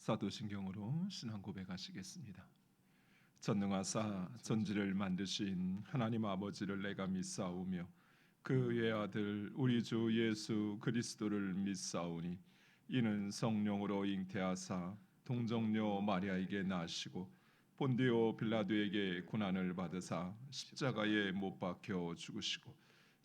사도신경으로 신앙 고백하시겠습니다. 전능하사 전지를 만드신 하나님 아버지를 내가 믿사오며 그 외아들 우리 주 예수 그리스도를 믿사오니 이는 성령으로 잉태하사 동정녀 마리아에게 나시고 본디오 빌라도에게 고난을 받으사 십자가에 못 박혀 죽으시고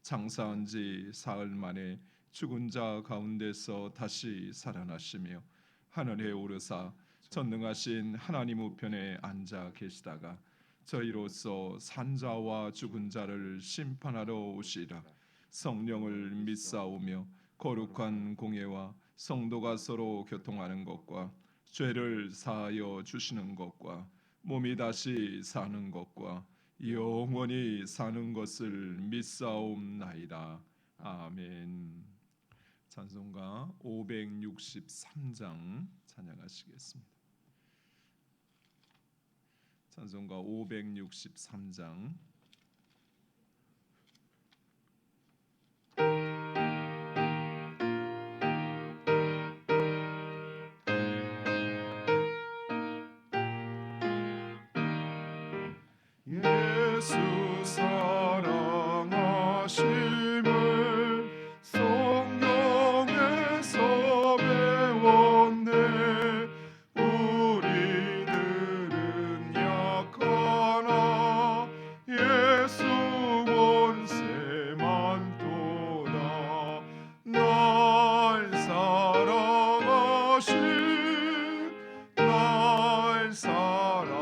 장사한 지 사흘 만에 죽은 자 가운데서 다시 살아나시며 하늘에 오르사 전능하신 하나님 우편에 앉아 계시다가 저희로서 산자와 죽은 자를 심판하러 오시리라. 성령을 믿사오며 거룩한 공예와 성도가 서로 교통하는 것과 죄를 사하여 주시는 것과 몸이 다시 사는 것과 영원히 사는 것을 믿사옵나이다. 아멘. 찬송가 563장 찬양하시겠습니다. 찬송가 563장. 예수 사랑하심을 성경에서 배웠네. 우리들은 약하나 예수 권세만 도다. 날 사랑하신 날 사랑하신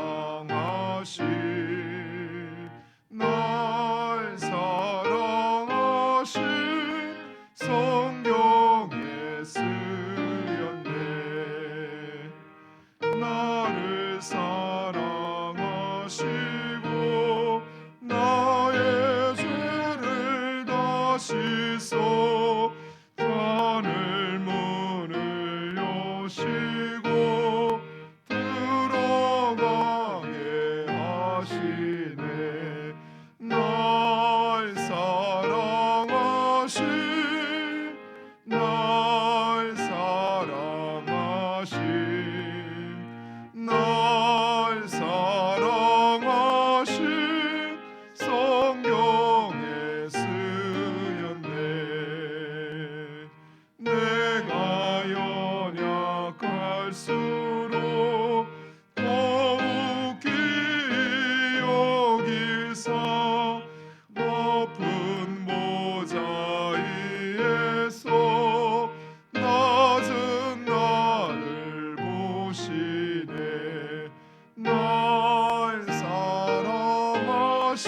성경에 쓰였네. 나를 사랑하시고 나의 죄를 다 씻어 하늘 문을 여시고 들어가게 하시네. 날 사랑하신 날 사랑하신 날 사랑하신 성경에 쓰였네. 내가 연약할수록 더욱 귀히 여기사 높은 보좌 위에서 낮은 나를 보시네. 날 사랑하신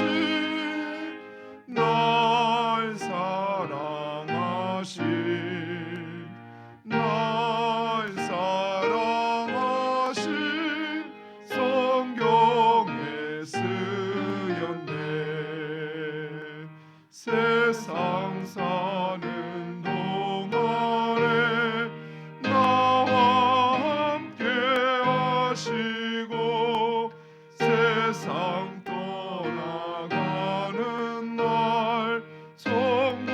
날 사랑하신 날 사랑하신 성경에 쓰였네. 세상 사는 동안에 나와 함께 하시고 세상 떠나가는 날 천국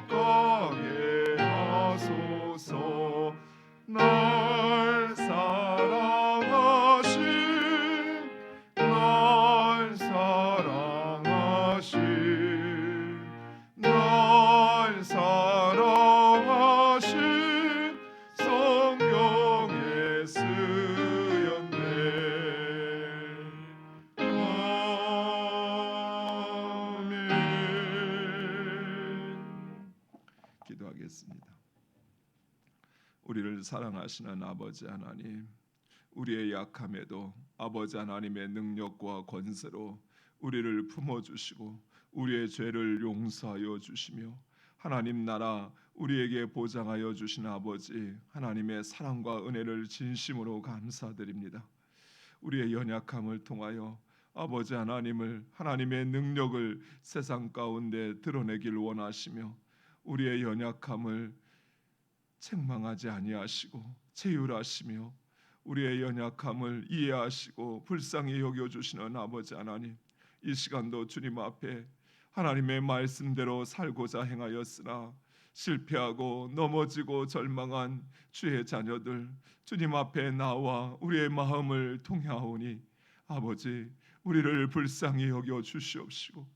가게 하소서. 날 사랑하신 날 사랑하신 날 사랑하신 성경에 쓰였네. 아멘. 기도하겠습니다. 우리를 사랑하시는 아버지 하나님, 우리의 약함에도 아버지 하나님의 능력과 권세로 우리를 품어주시고 우리의 죄를 용서하여 주시며 하나님 나라 우리에게 보장하여 주신 아버지 하나님의 사랑과 은혜를 진심으로 감사드립니다. 우리의 연약함을 통하여 아버지 하나님을 하나님의 능력을 세상 가운데 드러내길 원하시며 우리의 연약함을 책망하지 아니하시고 체휼하시며 우리의 연약함을 이해하시고 불쌍히 여겨주시는 아버지 하나님, 이 시간도 주님 앞에 하나님의 말씀대로 살고자 행하였으나 실패하고 넘어지고 절망한 주의 자녀들 주님 앞에 나와 우리의 마음을 통하오니 아버지 우리를 불쌍히 여겨 주시옵시고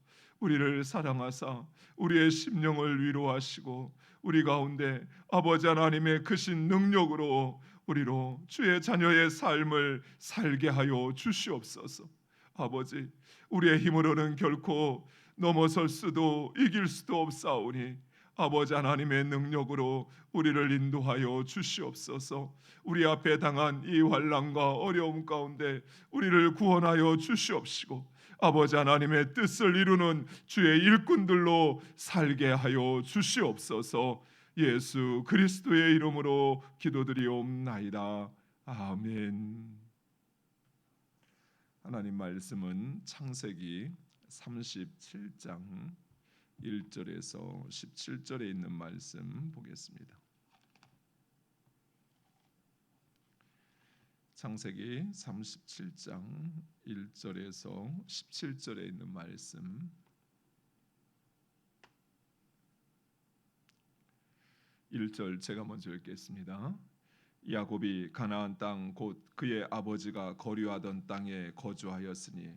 우리를 사랑하사 우리의 심령을 위로하시고 우리 가운데 아버지 하나님의 크신 능력으로 우리로 주의 자녀의 삶을 살게 하여 주시옵소서. 아버지 우리의 힘으로는 결코 넘어설 수도 이길 수도 없사오니 아버지 하나님의 능력으로 우리를 인도하여 주시옵소서. 우리 앞에 당한 이 환난과 어려움 가운데 우리를 구원하여 주시옵시고 아버지 하나님의 뜻을 이루는 주의 일꾼들로 살게 하여 주시옵소서. 예수 그리스도의 이름으로 기도드리옵나이다. 아멘. 하나님 말씀은 창세기 37장 1절에서 17절에 있는 말씀 보겠습니다. 창세기 37장 1절에서 17절에 있는 말씀 1절 제가 먼저 읽겠습니다. 야곱이 가나안 땅 곧 그의 아버지가 거류하던 땅에 거주하였으니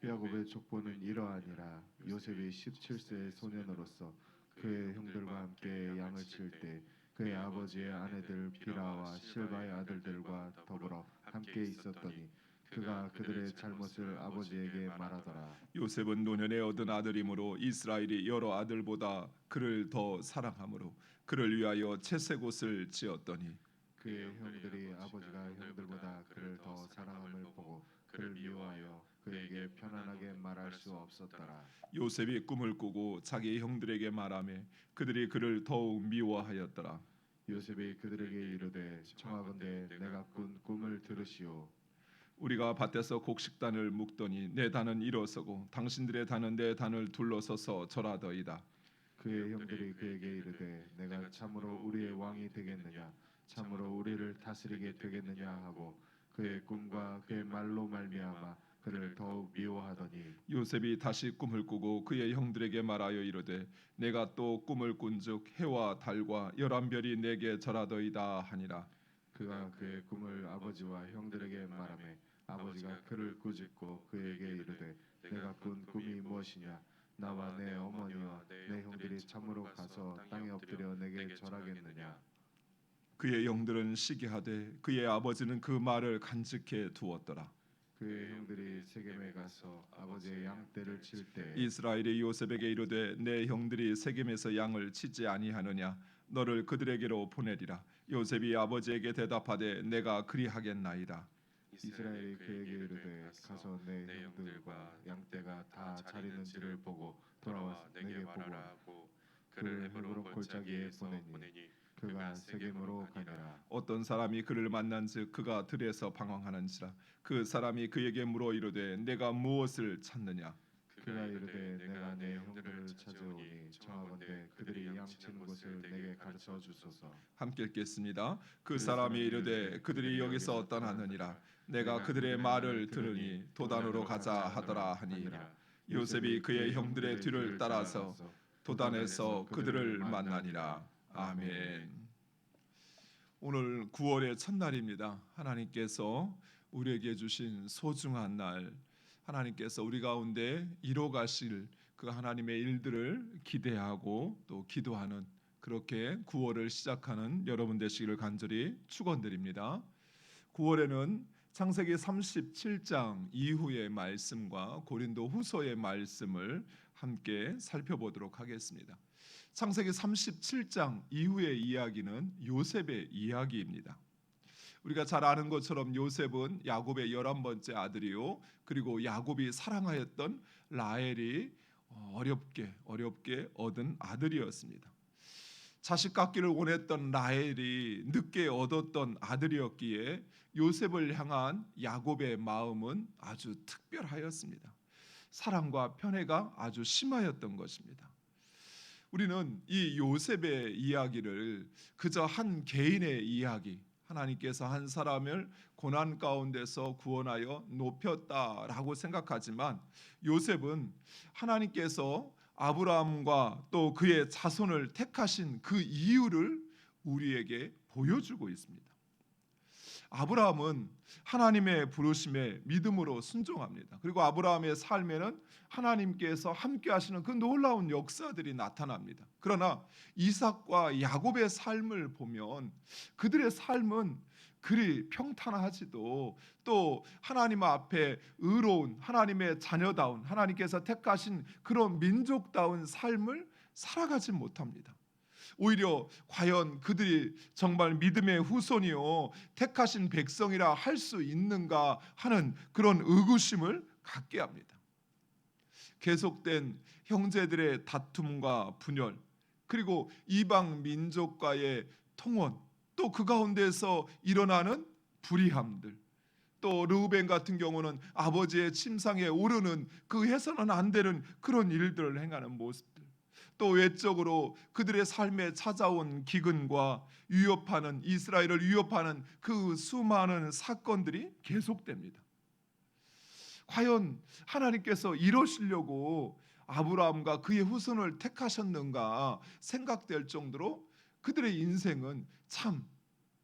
야곱의 족보는 이러하니라. 요셉이 17세의 소년으로서 그의 형들과 함께 양을 칠 때 그의 아버지의 아내들 비라와 실바의 아들들과 더불어 함께 있었더니 그가 그들의 잘못을 아버지에게 말하더라. 요셉은 노년에 얻은 아들이므로 이스라엘이 여러 아들보다 그를 더 사랑하므로 그를 위하여 채색옷을 지었더니 그의 형들이 아버지가 형들보다 그를 더 사랑함을 보고 그를 미워하여 그에게 편안하게 말할 수 없었더라. 요셉이 꿈을 꾸고 자기 형들에게 말하매 그들이 그를 더욱 미워하였더라. 요셉이 그들에게 이르되 청하건대 내가 꾼 꿈을 들으시오. 우리가 밭에서 곡식단을 묶더니 내 단은 일어서고 당신들의 단은 내 단을 둘러서서 절하더이다. 그의 형들이 그에게 이르되 내가 참으로 우리의 왕이 되겠느냐 참으로 우리를 다스리게 되겠느냐 하고 그의 꿈과 그의 말로 말미암아 그를 더욱 미워하더니 요셉이 다시 꿈을 꾸고 그의 형들에게 말하여 이르되 내가 또 꿈을 꾼즉 해와 달과 열한 별이 내게 절하더이다 하니라. 그가 그의 꿈을 아버지와 형들에게 말하매 아버지가 그를 꾸짖고 그에게 이르되 내가 꾼 꿈이 무엇이냐 나와 내 어머니와 내 형들이 참으로 가서 땅에 엎드려 내게 절하겠느냐. 그의 형들은 시기하되 그의 아버지는 그 말을 간직해 두었더라. 그의 형들이 세겜에 가서 아버지의 양떼를 칠 때 이스라엘이 요셉에게 이르되 내 형들이 세겜에서 양을 치지 아니하느냐 너를 그들에게로 보내리라. 요셉이 아버지에게 대답하되 내가 그리하겠나이다. 이스라엘이 그에게 이르되 가서 내 형들과 양떼가 다 잘 있는지를 보고 돌아와서 내게 보고라. 그를 헤브론 골짜기에 보내니 그가 세겜으로 가니라. 어떤 사람이 그를 만난즉 그가 들에서 방황하는지라. 그 사람이 그에게 물어 이르되 내가 무엇을 찾느냐. 그가 이르되 내가 내 형들을 찾아오니 청하건대 그들이 양치는 곳을 내게 가르쳐 주소서. 함께 읽겠습니다. 그 사람이 이르되 그들이 여기서 떠나느니라. 내가 그들의 말을 들으니 도단으로 가자 하더라 하니 요셉이 그의 형들의 뒤를 따라서 도단에서 그들을 만나니라. 아멘. 오늘 9월의 첫날입니다. 하나님께서 우리에게 주신 소중한 날, 하나님께서 우리 가운데 이뤄가실 그 하나님의 일들을 기대하고 또 기도하는 그렇게 9월을 시작하는 여러분 되시기를 간절히 축원드립니다. 9월에는 창세기 37장 이후의 말씀과 고린도 후서의 말씀을 함께 살펴보도록 하겠습니다. 창세기 37장 이후의 이야기는 요셉의 이야기입니다. 우리가 잘 아는 것처럼 요셉은 야곱의 11번째 아들이요, 그리고 야곱이 사랑하였던 라헬이 어렵게 얻은 아들이었습니다. 자식 갖기를 원했던 라헬이 늦게 얻었던 아들이었기에 요셉을 향한 야곱의 마음은 아주 특별하였습니다. 사랑과 편애가 아주 심하였던 것입니다. 우리는 이 요셉의 이야기를 그저 한 개인의 이야기, 하나님께서 한 사람을 고난 가운데서 구원하여 높였다라고 생각하지만 요셉은 하나님께서 아브라함과 또 그의 자손을 택하신 그 이유를 우리에게 보여주고 있습니다. 아브라함은 하나님의 부르심에 믿음으로 순종합니다. 그리고 아브라함의 삶에는 하나님께서 함께 하시는 그 놀라운 역사들이 나타납니다. 그러나 이삭과 야곱의 삶을 보면 그들의 삶은 그리 평탄하지도 또 하나님 앞에 의로운 하나님의 자녀다운 하나님께서 택하신 그런 민족다운 삶을 살아가지 못합니다. 오히려 과연 그들이 정말 믿음의 후손이요 택하신 백성이라 할 수 있는가 하는 그런 의구심을 갖게 합니다. 계속된 형제들의 다툼과 분열, 그리고 이방 민족과의 통원, 또 그 가운데서 일어나는 불의함들, 또 르우벤 같은 경우는 아버지의 침상에 오르는 그 해서는 안 되는 그런 일들을 행하는 모습들, 또 외적으로 그들의 삶에 찾아온 기근과 위협하는 이스라엘을 위협하는 그 수많은 사건들이 계속됩니다. 과연 하나님께서 이러시려고 아브라함과 그의 후손을 택하셨는가 생각될 정도로 그들의 인생은 참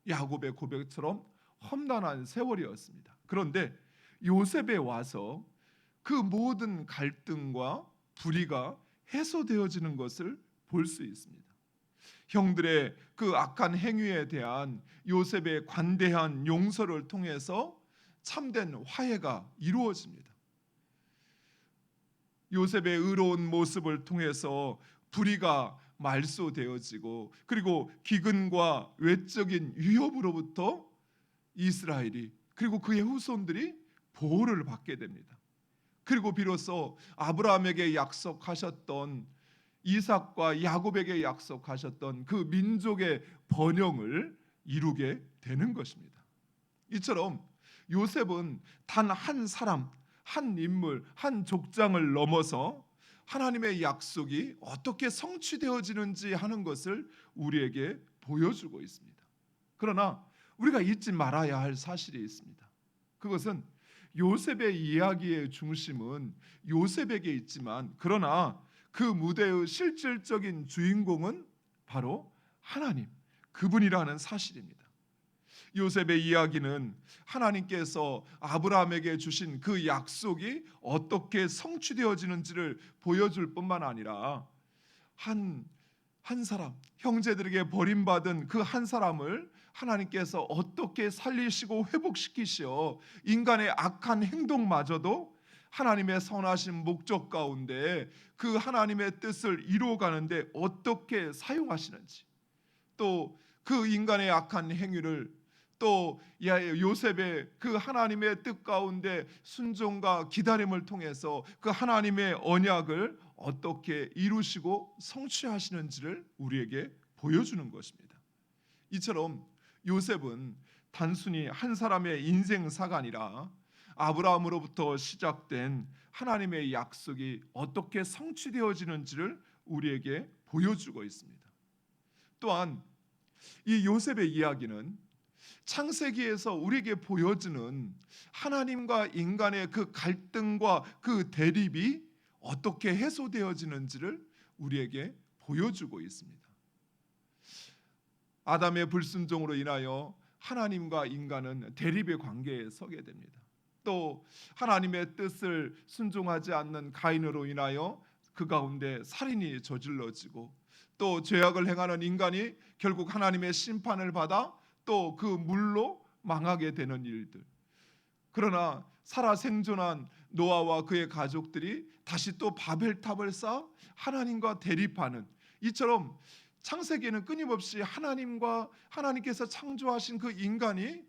야곱의 고백처럼 험난한 세월이었습니다. 그런데 요셉에 와서 그 모든 갈등과 불의가 해소되어지는 것을 볼 수 있습니다. 형들의 그 악한 행위에 대한 요셉의 관대한 용서를 통해서 참된 화해가 이루어집니다. 요셉의 의로운 모습을 통해서 불의가 말소되어지고 그리고 기근과 외적인 위협으로부터 이스라엘이 그리고 그의 후손들이 보호를 받게 됩니다. 그리고 비로소 아브라함에게 약속하셨던 이삭과 야곱에게 약속하셨던 그 민족의 번영을 이루게 되는 것입니다. 이처럼 요셉은 단 한 사람, 한 인물, 한 족장을 넘어서 하나님의 약속이 어떻게 성취되어지는지 하는 것을 우리에게 보여주고 있습니다. 그러나 우리가 잊지 말아야 할 사실이 있습니다. 그것은 요셉의 이야기의 중심은 요셉에게 있지만 그러나 그 무대의 실질적인 주인공은 바로 하나님, 그분이라는 사실입니다. 요셉의 이야기는 하나님께서 아브라함에게 주신 그 약속이 어떻게 성취되어지는지를 보여줄 뿐만 아니라 한 사람, 형제들에게 버림받은 그 한 사람을 하나님께서 어떻게 살리시고 회복시키시어 인간의 악한 행동마저도 하나님의 선하신 목적 가운데 그 하나님의 뜻을 이루어가는데 어떻게 사용하시는지, 또 그 인간의 악한 행위를 또 요셉의 그 하나님의 뜻 가운데 순종과 기다림을 통해서 그 하나님의 언약을 어떻게 이루시고 성취하시는지를 우리에게 보여주는 것입니다. 이처럼 요셉은 단순히 한 사람의 인생사가 아니라 아브라함으로부터 시작된 하나님의 약속이 어떻게 성취되어지는지를 우리에게 보여주고 있습니다. 또한 이 요셉의 이야기는 창세기에서 우리에게 보여주는 하나님과 인간의 그 갈등과 그 대립이 어떻게 해소되어지는지를 우리에게 보여주고 있습니다. 아담의 불순종으로 인하여 하나님과 인간은 대립의 관계에 서게 됩니다. 또 하나님의 뜻을 순종하지 않는 가인으로 인하여 그 가운데 살인이 저질러지고 또 죄악을 행하는 인간이 결국 하나님의 심판을 받아 또 그 물로 망하게 되는 일들. 그러나 살아 생존한 노아와 그의 가족들이 다시 또 바벨탑을 쌓아 하나님과 대립하는, 이처럼 창세기에는 끊임없이 하나님께서 창조하신 그 인간이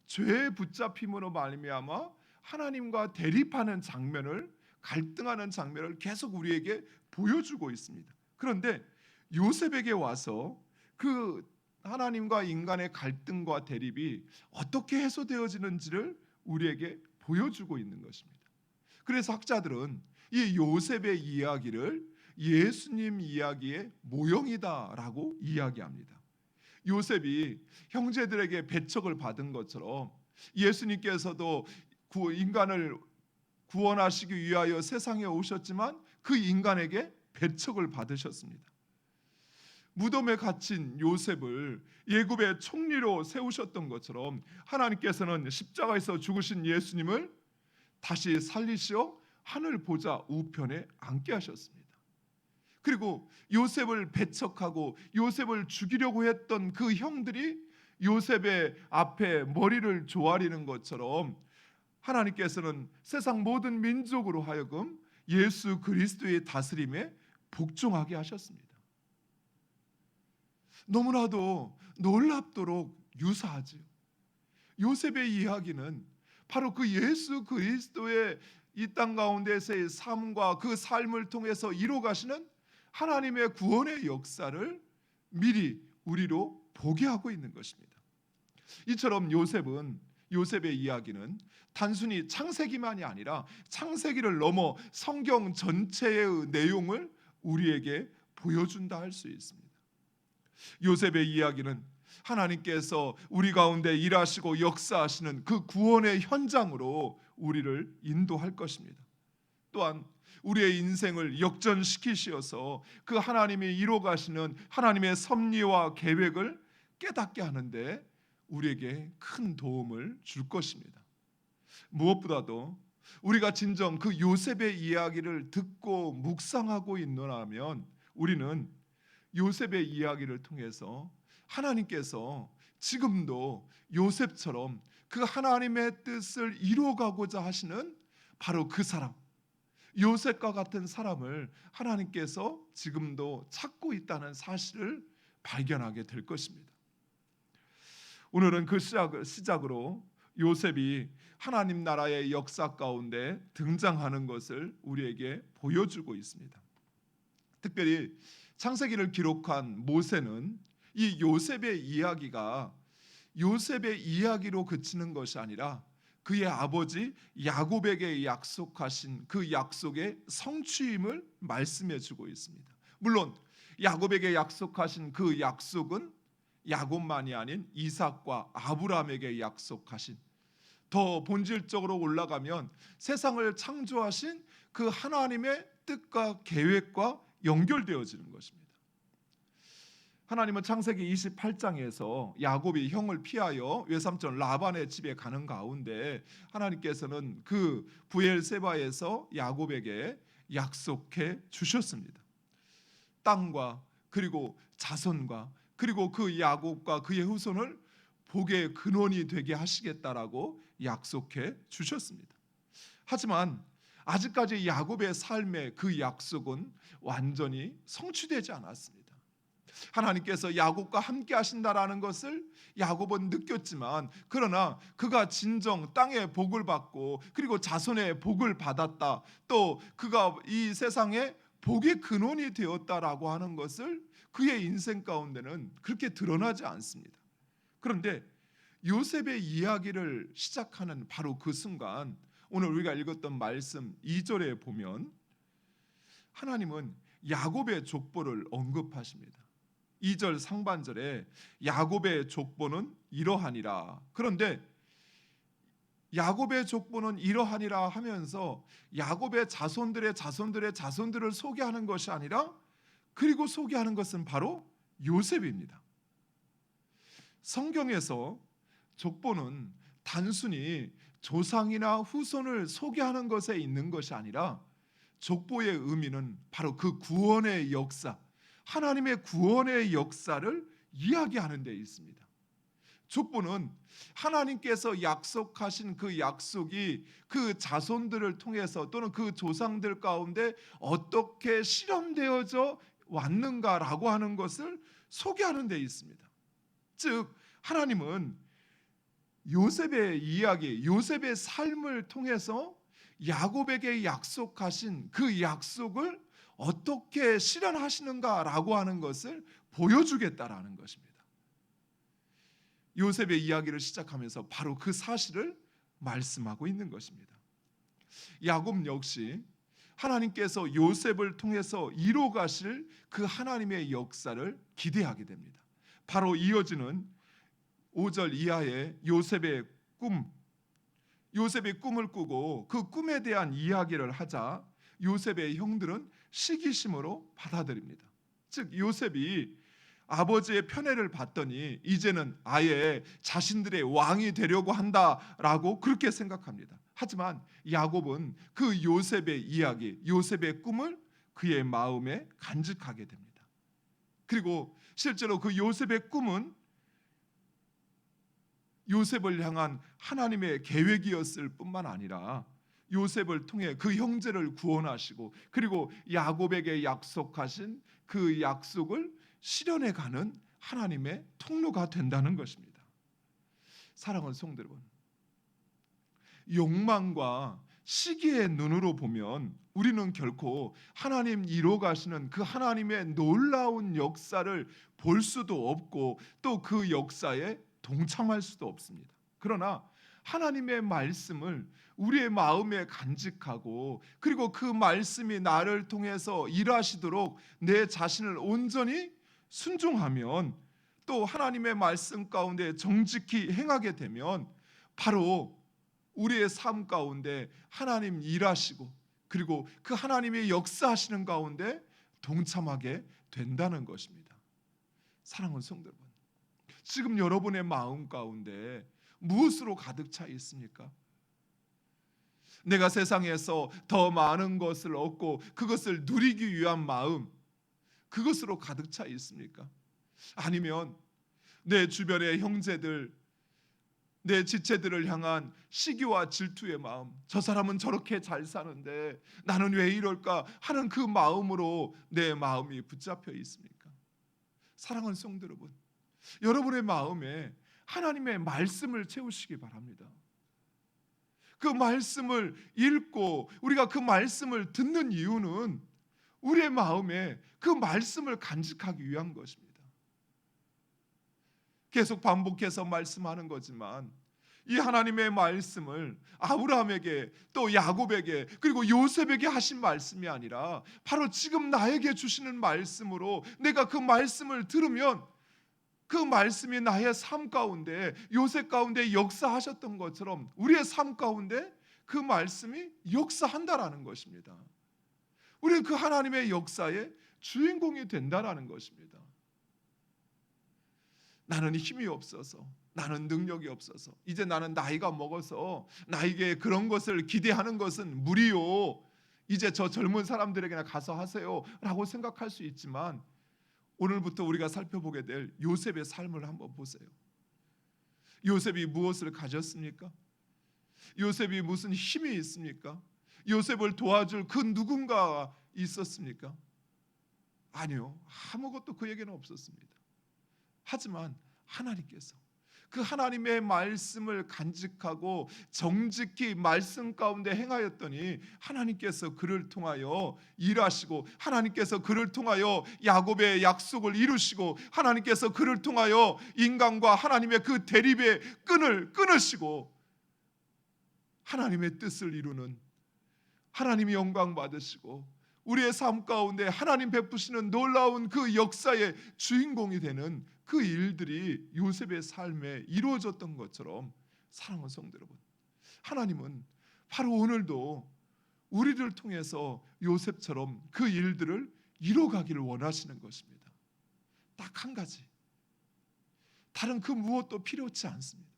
죄에 붙잡힘으로 말미암아 하나님과 대립하는 장면을, 갈등하는 장면을 계속 우리에게 보여주고 있습니다. 그런데 요셉에게 와서 그 하나님과 인간의 갈등과 대립이 어떻게 해소되어지는지를 우리에게 보여주고 있는 것입니다. 그래서 학자들은 이 요셉의 이야기를 예수님 이야기의 모형이다라고 이야기합니다. 요셉이 형제들에게 배척을 받은 것처럼 예수님께서도 인간을 구원하시기 위하여 세상에 오셨지만 그 인간에게 배척을 받으셨습니다. 무덤에 갇힌 요셉을 예굽의 총리로 세우셨던 것처럼 하나님께서는 십자가에서 죽으신 예수님을 다시 살리시어 하늘 보좌 우편에 앉게 하셨습니다. 그리고 요셉을 배척하고 요셉을 죽이려고 했던 그 형들이 요셉의 앞에 머리를 조아리는 것처럼 하나님께서는 세상 모든 민족으로 하여금 예수 그리스도의 다스림에 복종하게 하셨습니다. 너무나도 놀랍도록 유사하지요. 요셉의 이야기는 바로 그 예수 그리스도의 이 땅 가운데서의 삶과 그 삶을 통해서 이루어가시는 하나님의 구원의 역사를 미리 우리로 보게 하고 있는 것입니다. 이처럼 요셉의 이야기는 단순히 창세기만이 아니라 창세기를 넘어 성경 전체의 내용을 우리에게 보여준다 할 수 있습니다. 요셉의 이야기는 하나님께서 우리 가운데 일하시고 역사하시는 그 구원의 현장으로 우리를 인도할 것입니다. 또한 우리의 인생을 역전시키시어서 그 하나님이 이루어가시는 하나님의 섭리와 계획을 깨닫게 하는데 우리에게 큰 도움을 줄 것입니다. 무엇보다도 우리가 진정 그 요셉의 이야기를 듣고 묵상하고 있노라면 우리는 요셉의 이야기를 통해서 하나님께서 지금도 요셉처럼 그 하나님의 뜻을 이루어가고자 하시는 바로 그 사람, 요셉과 같은 사람을 하나님께서 지금도 찾고 있다는 사실을 발견하게 될 것입니다. 오늘은 그 시작으로 요셉이 하나님 나라의 역사 가운데 등장하는 것을 우리에게 보여주고 있습니다. 특별히 창세기를 기록한 모세는 이 요셉의 이야기가 요셉의 이야기로 그치는 것이 아니라 그의 아버지 야곱에게 약속하신 그 약속의 성취임을 말씀해 주고 있습니다. 물론 야곱에게 약속하신 그 약속은 야곱만이 아닌 이삭과 아브라함에게 약속하신, 더 본질적으로 올라가면 세상을 창조하신 그 하나님의 뜻과 계획과 연결되어지는 것입니다. 하나님은 창세기 28장에서 야곱이 형을 피하여 외삼촌 라반의 집에 가는 가운데 하나님께서는 그 부엘세바에서 야곱에게 약속해 주셨습니다. 땅과 그리고 자손과 그리고 그 야곱과 그의 후손을 복의 근원이 되게 하시겠다라고 약속해 주셨습니다. 하지만 아직까지 야곱의 삶의 그 약속은 완전히 성취되지 않았습니다. 하나님께서 야곱과 함께 하신다라는 것을 야곱은 느꼈지만, 그러나 그가 진정 땅의 복을 받고 그리고 자손의 복을 받았다, 또 그가 이 세상에 복의 근원이 되었다라고 하는 것을 그의 인생 가운데는 그렇게 드러나지 않습니다. 그런데 요셉의 이야기를 시작하는 바로 그 순간, 오늘 우리가 읽었던 말씀 2절에 보면 하나님은 야곱의 족보를 언급하십니다. 2절 상반절에 야곱의 족보는 이러하니라. 그런데 야곱의 족보는 이러하니라 하면서 야곱의 자손들을 소개하는 것이 아니라, 그리고 소개하는 것은 바로 요셉입니다. 성경에서 족보는 단순히 조상이나 후손을 소개하는 것에 있는 것이 아니라 족보의 의미는 바로 그 구원의 역사, 하나님의 구원의 역사를 이야기하는 데 있습니다. 족보는 하나님께서 약속하신 그 약속이 그 자손들을 통해서 또는 그 조상들 가운데 어떻게 실현되어져 왔는가라고 하는 것을 소개하는 데 있습니다. 즉 하나님은 요셉의 이야기, 요셉의 삶을 통해서 야곱에게 약속하신 그 약속을 어떻게 실현하시는가라고 하는 것을 보여주겠다라는 것입니다. 요셉의 이야기를 시작하면서 바로 그 사실을 말씀하고 있는 것입니다. 야곱 역시 하나님께서 요셉을 통해서 이루어 가실 그 하나님의 역사를 기대하게 됩니다. 바로 이어지는 5절 이하의 요셉의 꿈을 꾸고 그 꿈에 대한 이야기를 하자 요셉의 형들은 시기심으로 받아들입니다. 즉 요셉이 아버지의 편애를 받더니 이제는 아예 자신들의 왕이 되려고 한다라고 그렇게 생각합니다. 하지만 야곱은 그 요셉의 이야기, 요셉의 꿈을 그의 마음에 간직하게 됩니다. 그리고 실제로 그 요셉의 꿈은 요셉을 향한 하나님의 계획이었을 뿐만 아니라 요셉을 통해 그 형제를 구원하시고 그리고 야곱에게 약속하신 그 약속을 실현해 가는 하나님의 통로가 된다는 것입니다. 사랑하는 성도 여러분, 욕망과 시기의 눈으로 보면 우리는 결코 하나님 이루어 가시는 그 하나님의 놀라운 역사를 볼 수도 없고 또 그 역사에 동참할 수도 없습니다. 그러나 하나님의 말씀을 우리의 마음에 간직하고 그리고 그 말씀이 나를 통해서 일하시도록 내 자신을 온전히 순종하면 또 하나님의 말씀 가운데 정직히 행하게 되면 바로 우리의 삶 가운데 하나님 일하시고 그리고 그 하나님의 역사하시는 가운데 동참하게 된다는 것입니다. 사랑하는 성도 여러분, 지금 여러분의 마음 가운데 무엇으로 가득 차 있습니까? 내가 세상에서 더 많은 것을 얻고 그것을 누리기 위한 마음, 그것으로 가득 차 있습니까? 아니면 내 주변의 형제들, 내 지체들을 향한 시기와 질투의 마음, 저 사람은 저렇게 잘 사는데 나는 왜 이럴까 하는 그 마음으로 내 마음이 붙잡혀 있습니까? 사랑하는 성도 여러분, 여러분의 마음에 하나님의 말씀을 채우시기 바랍니다. 그 말씀을 읽고 우리가 그 말씀을 듣는 이유는 우리의 마음에 그 말씀을 간직하기 위한 것입니다. 계속 반복해서 말씀하는 거지만 이 하나님의 말씀을 아브라함에게 또 야곱에게 그리고 요셉에게 하신 말씀이 아니라 바로 지금 나에게 주시는 말씀으로 내가 그 말씀을 들으면 그 말씀이 나의 삶 가운데 요셉 가운데 역사하셨던 것처럼 우리의 삶 가운데 그 말씀이 역사한다라는 것입니다. 우리는 그 하나님의 역사의 주인공이 된다라는 것입니다. 나는 힘이 없어서, 나는 능력이 없어서, 이제 나는 나이가 먹어서 나에게 그런 것을 기대하는 것은 무리요, 이제 저 젊은 사람들에게나 가서 하세요 라고 생각할 수 있지만 오늘부터 우리가 살펴보게 될 요셉의 삶을 한번 보세요. 요셉이 무엇을 가졌습니까? 요셉이 무슨 힘이 있습니까? 요셉을 도와줄 그 누군가가 있었습니까? 아니요, 아무것도 그에게는 없었습니다. 하지만 하나님께서 그 하나님의 말씀을 간직하고 정직히 말씀 가운데 행하였더니 하나님께서 그를 통하여 일하시고 하나님께서 그를 통하여 야곱의 약속을 이루시고 하나님께서 그를 통하여 인간과 하나님의 그 대립의 끈을 끊으시고 하나님의 뜻을 이루는, 하나님이 영광 받으시고 우리의 삶 가운데 하나님 베푸시는 놀라운 그 역사의 주인공이 되는 그 일들이 요셉의 삶에 이루어졌던 것처럼, 사랑하는 성도 여러분, 하나님은 바로 오늘도 우리를 통해서 요셉처럼 그 일들을 이뤄가기를 원하시는 것입니다. 딱 한 가지, 다른 그 무엇도 필요치 않습니다.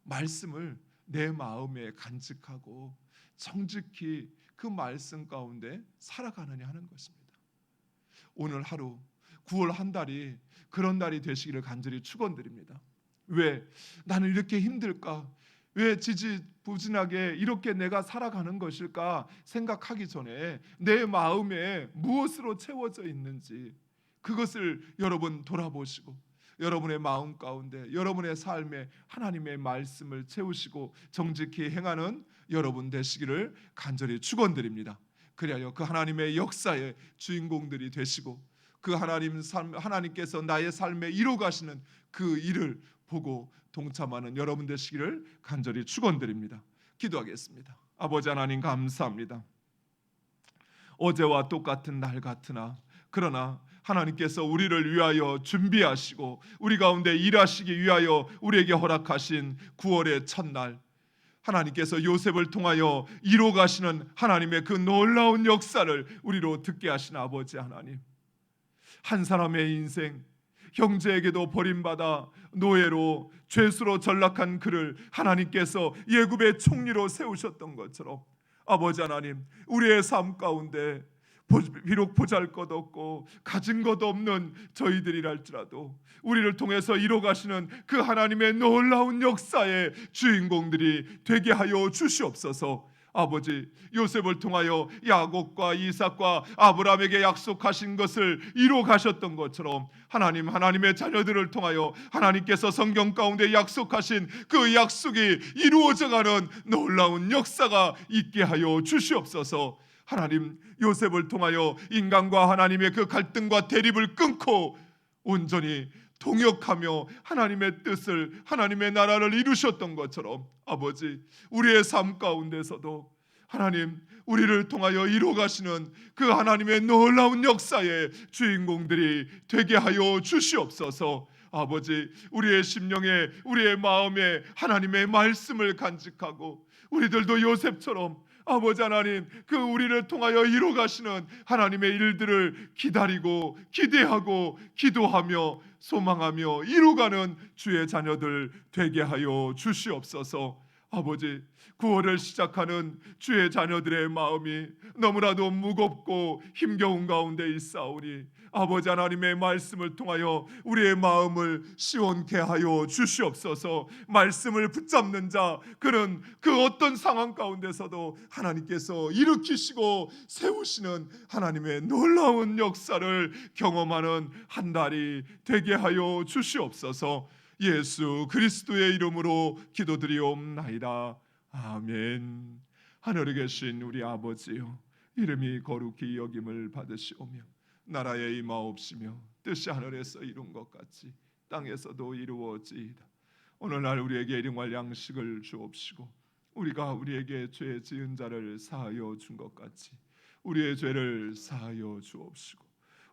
말씀을 내 마음에 간직하고 정직히 그 말씀 가운데 살아가느냐 하는 것입니다. 오늘 하루 9월 한 달이 그런 날이 되시기를 간절히 축원드립니다. 왜 나는 이렇게 힘들까? 왜 지지부진하게 이렇게 내가 살아가는 것일까 생각하기 전에 내 마음에 무엇으로 채워져 있는지 그것을 여러분 돌아보시고 여러분의 마음 가운데 여러분의 삶에 하나님의 말씀을 채우시고 정직히 행하는 여러분 되시기를 간절히 축원드립니다. 그리하여 그 하나님의 역사의 주인공들이 되시고 그 하나님께서 나의 삶에 이루어 가시는 그 일을 보고 동참하는 여러분 되시기를 간절히 축원드립니다. 기도하겠습니다. 아버지 하나님 감사합니다. 어제와 똑같은 날 같으나 그러나 하나님께서 우리를 위하여 준비하시고 우리 가운데 일하시기 위하여 우리에게 허락하신 9월의 첫날, 하나님께서 요셉을 통하여 이뤄 가시는 하나님의 그 놀라운 역사를 우리로 듣게 하신 아버지 하나님, 한 사람의 인생, 형제에게도 버림받아 노예로 죄수로 전락한 그를 하나님께서 예굽의 총리로 세우셨던 것처럼 아버지 하나님, 우리의 삶 가운데 비록 보잘것없고 가진 것 없는 저희들이랄지라도 우리를 통해서 이뤄가시는 그 하나님의 놀라운 역사의 주인공들이 되게 하여 주시옵소서. 아버지, 요셉을 통하여 야곱과 이삭과 아브라함에게 약속하신 것을 이루어 가셨던 것처럼 하나님, 하나님의 자녀들을 통하여 하나님께서 성경 가운데 약속하신 그 약속이 이루어져가는 놀라운 역사가 있게 하여 주시옵소서. 하나님, 요셉을 통하여 인간과 하나님의 그 갈등과 대립을 끊고 온전히 동역하며 하나님의 뜻을, 하나님의 나라를 이루셨던 것처럼 아버지, 우리의 삶 가운데서도 하나님, 우리를 통하여 이루어가시는 그 하나님의 놀라운 역사의 주인공들이 되게 하여 주시옵소서. 아버지, 우리의 심령에, 우리의 마음에 하나님의 말씀을 간직하고 우리들도 요셉처럼 아버지 하나님, 그 우리를 통하여 이루어가시는 하나님의 일들을 기다리고 기대하고 기도하며 소망하며 이루어가는 주의 자녀들 되게 하여 주시옵소서. 아버지, 9월을 시작하는 주의 자녀들의 마음이 너무나도 무겁고 힘겨운 가운데 있사오니 아버지 하나님의 말씀을 통하여 우리의 마음을 시원케 하여 주시옵소서. 말씀을 붙잡는 자, 그는 그 어떤 상황 가운데서도 하나님께서 일으키시고 세우시는 하나님의 놀라운 역사를 경험하는 한 달이 되게 하여 주시옵소서. 예수 그리스도의 이름으로 기도드리옵나이다. 아멘. 하늘에 계신 우리 아버지여, 이름이 거룩히 여김을 받으시오며 나라의 임하옵시며 뜻이 하늘에서 이룬 것 같이 땅에서도 이루어지이다. 오늘날 우리에게 일용할 양식을 주옵시고 우리가 우리에게 죄 지은 자를 사하여 준 것 같이 우리의 죄를 사하여 주옵시고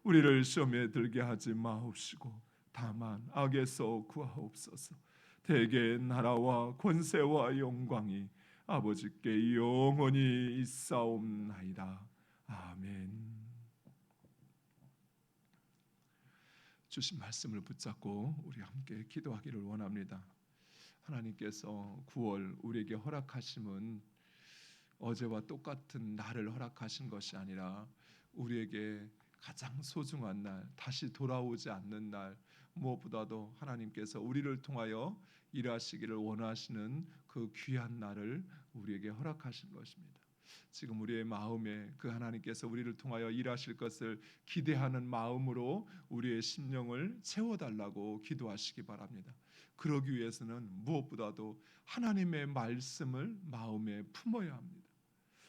우리를 시험에 들게 하지 마옵시고 다만 악에서 구하옵소서. 대개 나라와 권세와 영광이 아버지께 영원히 있사옵나이다. 아멘. 주신 말씀을 붙잡고 우리 함께 기도하기를 원합니다. 하나님께서 9월 우리에게 허락하심은 어제와 똑같은 날을 허락하신 것이 아니라 우리에게 가장 소중한 날, 다시 돌아오지 않는 날, 무엇보다도 하나님께서 우리를 통하여 일하시기를 원하시는 그 귀한 날을 우리에게 허락하신 것입니다. 지금 우리의 마음에 그 하나님께서 우리를 통하여 일하실 것을 기대하는 마음으로 우리의 심령을 채워달라고 기도하시기 바랍니다. 그러기 위해서는 무엇보다도 하나님의 말씀을 마음에 품어야 합니다.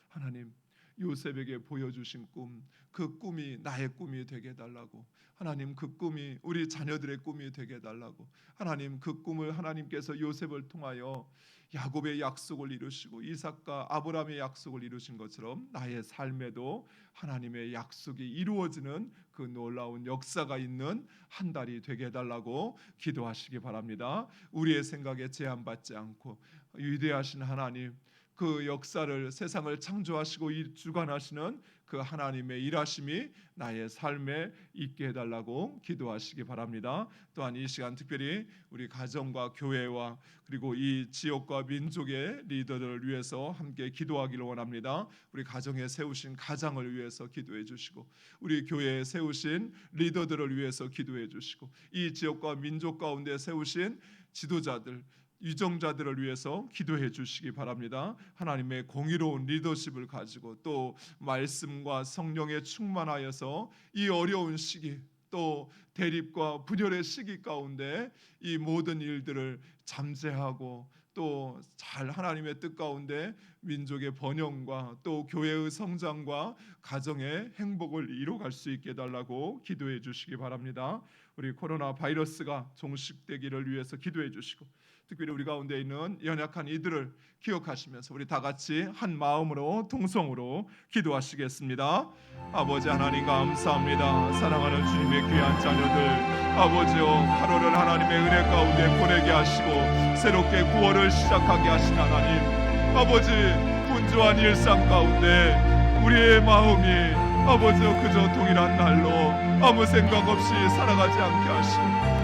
하나님, 요셉에게 보여주신 꿈, 그 꿈이 나의 꿈이 되게 해달라고. 하나님, 그 꿈이 우리 자녀들의 꿈이 되게 해달라고. 하나님, 그 꿈을 하나님께서 요셉을 통하여 야곱의 약속을 이루시고 이삭과 아브라함의 약속을 이루신 것처럼 나의 삶에도 하나님의 약속이 이루어지는 그 놀라운 역사가 있는 한 달이 되게 해달라고 기도하시기 바랍니다. 우리의 생각에 제한받지 않고 위대하신 하나님, 그 역사를, 세상을 창조하시고 주관하시는 그 하나님의 일하심이 나의 삶에 있게 해달라고 기도하시기 바랍니다. 또한 이 시간 특별히 우리 가정과 교회와 그리고 이 지역과 민족의 리더들을 위해서 함께 기도하기를 원합니다. 우리 가정에 세우신 가장을 위해서 기도해 주시고 우리 교회에 세우신 리더들을 위해서 기도해 주시고 이 지역과 민족 가운데 세우신 지도자들, 유정자들을 위해서 기도해 주시기 바랍니다. 하나님의 공의로운 리더십을 가지고 또 말씀과 성령에 충만하여서 이 어려운 시기, 또 대립과 분열의 시기 가운데 이 모든 일들을 잠재하고 또 잘 하나님의 뜻 가운데 민족의 번영과 또 교회의 성장과 가정의 행복을 이루어갈 수 있게 해달라고 기도해 주시기 바랍니다. 우리 코로나 바이러스가 종식되기를 위해서 기도해 주시고 특별히 우리 가운데 있는 연약한 이들을 기억하시면서 우리 다 같이 한 마음으로 통성으로 기도하시겠습니다. 아버지 하나님 감사합니다. 사랑하는 주님의 귀한 자녀들, 아버지여 8월을 하나님의 은혜 가운데 보내게 하시고 새롭게 9월을 시작하게 하신 하나님, 아버지 분주한 일상 가운데 우리의 마음이 아버지 그저 동일한 날로 아무 생각 없이 살아가지 않게 하시고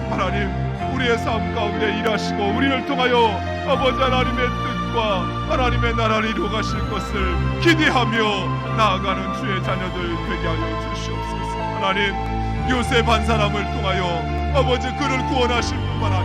하나님 우리의 삶 가운데 일하시고 우리를 통하여 아버지 하나님의 뜻과 하나님의 나라를 이루어 가실 것을 기대하며 나아가는 주의 자녀들 되게 하여 주시옵소서. 하나님 요셉 한 사람을 통하여 아버지 그를 구원하실 뿐만 아니라